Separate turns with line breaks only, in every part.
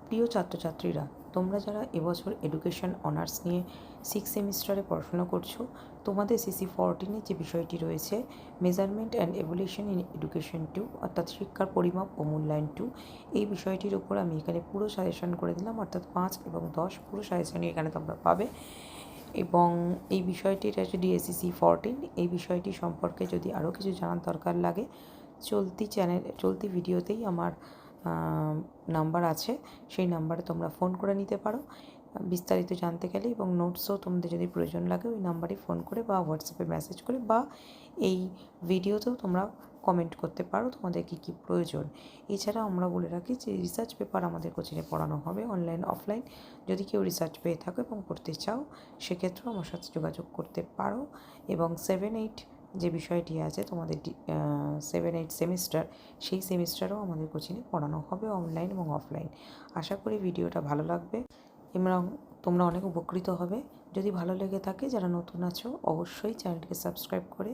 প্রিয় ছাত্রছাত্রীরা, তোমরা যারা এবছর এডুকেশন অনার্স নিয়ে 6 সেমিস্টারে পড়াশোনা করছো, তোমাদের CC14-এ যে বিষয়টি রয়েছে measurement and evaluation in education 2, অর্থাৎ শিক্ষার পরিমাপ ও মূল্যায়ন 2, এই বিষয়টির উপর আমি এখানে পুরো সাজেশন করে দিলাম, অর্থাৎ 5 এবং 10 পুরো সাজেশনই এখানে তোমরা পাবে। এবং এই বিষয়টি, এটা হচ্ছে DSCC14, এই বিষয়টি সম্পর্কে যদি আরও কিছু জানার দরকার লাগে, চলতি ভিডিওতেই আমার নাম্বার আছে, সেই নাম্বারে তোমরা ফোন করে নিতে পারো বিস্তারিত জানতে গেলে, এবং নোটসও তোমাদের যদি প্রয়োজন লাগে ওই নাম্বারে ফোন করে বা হোয়াটসঅ্যাপে মেসেজ করে বা এই ভিডিওতেও তোমরা কমেন্ট করতে পারো তোমাদের কী কী প্রয়োজন। এছাড়া আমরা বলে রাখি যে রিসার্চ পেপার আমাদের কোচিংয়ে পড়ানো হবে অনলাইন অফলাইন। যদি কেউ রিসার্চ পেয়ে থাকো এবং পড়তে চাও, সেক্ষেত্রেও আমার সাথে যোগাযোগ করতে পারো। এবং 7-8 যে বিষয়টি আছে তোমাদের 7-8 সেমিস্টার, সেই সেমিস্টারও আমাদের কোচিংয়ে পড়ানো হবে অনলাইন এবং অফলাইন। আশা করি ভিডিওটা ভালো লাগবে এবং তোমরা অনেক উপকৃত হবে। যদি ভালো লেগে থাকে, যারা নতুন আছো অবশ্যই চ্যানেলটিকে সাবস্ক্রাইব করে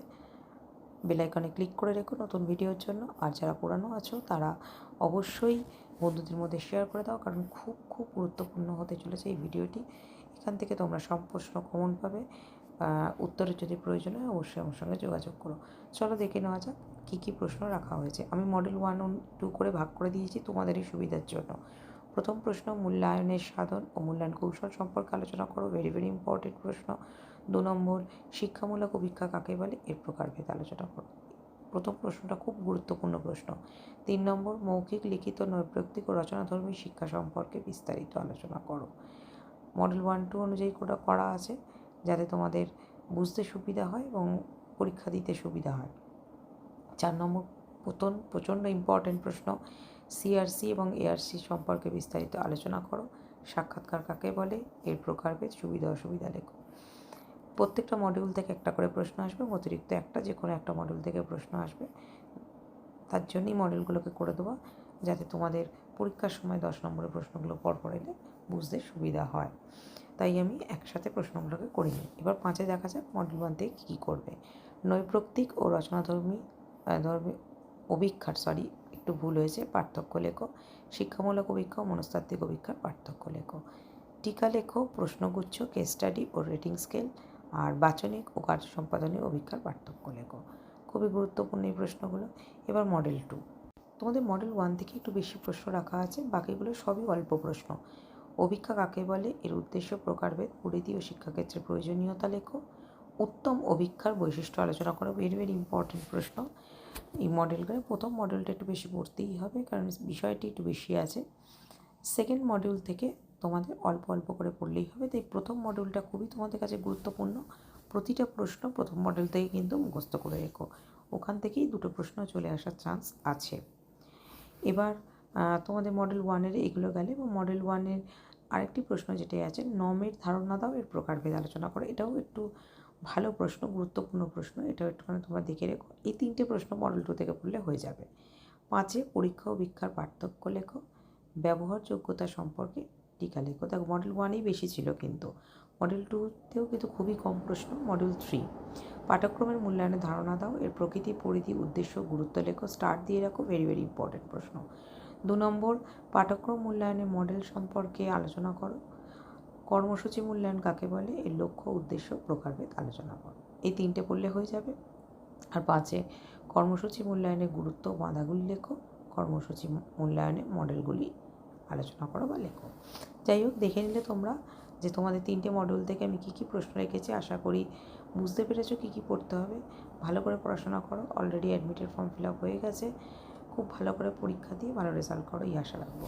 বেল আইকনে ক্লিক করে রেখো নতুন ভিডিওর জন্য। আর যারা পুরানো আছো তারা অবশ্যই বন্ধুদের মধ্যে শেয়ার করে দাও, কারণ খুব খুব গুরুত্বপূর্ণ হতে চলেছে এই ভিডিওটি। এখান থেকে তোমরা সব প্রশ্ন কমন পাবে। উত্তরের যদি প্রয়োজন হয় অবশ্যই আমার সঙ্গে যোগাযোগ করো। চলো দেখে নেওয়া যাক কী কী প্রশ্ন রাখা হয়েছে। আমি মডেল 1 ও 2 করে ভাগ করে দিয়েছি তোমাদেরই সুবিধার জন্য। প্রথম প্রশ্ন, মূল্যায়নের সাধন ও মূল্যায়ন কৌশল সম্পর্কে আলোচনা করো। ভেরি ভেরি ইম্পর্টেন্ট প্রশ্ন। 2 নম্বর, শিক্ষামূলক অভিক্ষা কাকে বলে, এর প্রকারভেদ আলোচনা করো। প্রথম প্রশ্নটা খুব গুরুত্বপূর্ণ প্রশ্ন। 3 নম্বর, মৌখিক, লিখিত, নৈর্ব্যক্তিক ও রচনাধর্মী শিক্ষা সম্পর্কে বিস্তারিত আলোচনা করো। মডেল 1-2 অনুযায়ী করা আছে, যাতে তোমাদের বুঝতে সুবিধা হয় এবং পরীক্ষা দিতে সুবিধা হয়। 4 নম্বর, প্রচণ্ড ইম্পর্টেন্ট প্রশ্ন, CRC এবং ARC সম্পর্কে বিস্তারিত আলোচনা করো। সাক্ষাৎকার কাকে বলে, এর প্রকারভেদ, সুবিধা অসুবিধা লেখো। প্রত্যেকটা মডিউল থেকে একটা করে প্রশ্ন আসবে, অতিরিক্ত একটা যে কোনো একটা মডিউল থেকে প্রশ্ন আসবে। তার জন্যই মডেলগুলোকে করে দেওয়া, যাতে তোমাদের পরীক্ষার সময় 10 নম্বরের প্রশ্নগুলো পরপর এলে বুঝতে সুবিধা হয়। তাই আমি একসাথে প্রশ্নগুলোকে করে নিই। এবার 5-এ দেখা যাক মডেল 1 থেকে কী করবে। নৈর্ব্যক্তিক ও রচনাধর্মী অভিক্ষার একটু ভুল হয়েছে, পার্থক্য লেখো। শিক্ষামূলক অভিক্ষা ও মনস্তাত্ত্বিক অভিক্ষার পার্থক্য লেখো। টিকা লেখো, প্রশ্নগুচ্ছ, কেস স্টাডি ও রেটিং স্কেল, আর বাচনিক ও কার্য সম্পাদনীয় অভিক্ষার পার্থক্য লেখো। খুবই গুরুত্বপূর্ণ এই প্রশ্নগুলো। এবার মডেল 2, তোমাদের মডেল 1 থেকে একটু বেশি প্রশ্ন রাখা আছে, বাকিগুলো সবই অল্প প্রশ্ন। অভিক্ষা কাকে বলে, এর উদ্দেশ্য, প্রকারভেদ, পরিধি ও শিক্ষাক্ষেত্রে প্রয়োজনীয়তা লেখো। উত্তম অভিক্ষার বৈশিষ্ট্য আলোচনা করো। ভেরি ভেরি ইম্পর্টেন্ট প্রশ্ন এই মডেলগুলো। প্রথম মডেলটা একটু বেশি পড়তেই হবে, কারণ বিষয়টি একটু বেশি আছে। সেকেন্ড মডিউল থেকে তোমাদের অল্প অল্প করে পড়লেই হবে। তাই প্রথম মডিউলটা খুবই তোমাদের কাছে গুরুত্বপূর্ণ। প্রতিটা প্রশ্ন প্রথম মডেল থেকে কিন্তু মুখস্থ করে রেখো, ওখান থেকেই 2টো প্রশ্ন চলে আসার চান্স আছে। এবার তোমাদের মডেল 1-এর এগুলো গেলে, এবং মডেল 1-এর আরেকটি প্রশ্ন যেটাই আছে, নমের ধারণা দাও, এর প্রকারভেদ আলোচনা করো। এটাও একটু ভালো প্রশ্ন, গুরুত্বপূর্ণ প্রশ্ন, এটাও একটুখানি তোমরা দেখে রেখো। এই 3টে প্রশ্ন মডেল 2 থেকে পড়লে হয়ে যাবে। 5-এ পরীক্ষা ও ভিক্ষার পার্থক্য লেখো। ব্যবহারযোগ্যতা সম্পর্কে টিকা লেখো। দেখো মডেল 1-এই বেশি ছিল, কিন্তু মডেল 2-তেও কিন্তু খুবই কম প্রশ্ন। মডেল 3, পাঠ্যক্রমের মূল্যায়নের ধারণা দাও, এর প্রকৃতি, পরিধি, উদ্দেশ্য, গুরুত্ব লেখো। স্টার দিয়ে রাখো, ভেরি ভেরি ইম্পর্টেন্ট প্রশ্ন। 2 নম্বর, পাঠ্যক্রম মূল্যায়নের মডেল সম্পর্কে আলোচনা করো। কর্মসূচি মূল্যায়ন কাকে বলে, এর লক্ষ্য, উদ্দেশ্য, প্রকারভেদ আলোচনা করো। এই 3টে পড়লে হয়ে যাবে। আর 5-এ কর্মসূচি মূল্যায়নের গুরুত্ব, বাধাগুলি লেখো। কর্মসূচি মূল্যায়নে মডেলগুলি আলোচনা করো বা লেখো। যাই হোক, দেখে নিলে তোমরা যে তোমাদের 3টে মডিউল থেকে আমি কী কী প্রশ্ন রেখেছি। আশা করি বুঝতে পেরেছো কী কী পড়তে হবে। ভালো করে পড়াশোনা করো। অলরেডি অ্যাডমিটের ফর্ম ফিল আপ হয়ে গেছে। খুব ভালো করে পরীক্ষা দিয়ে ভালো রেজাল্ট করো, এই আশা রাখবো।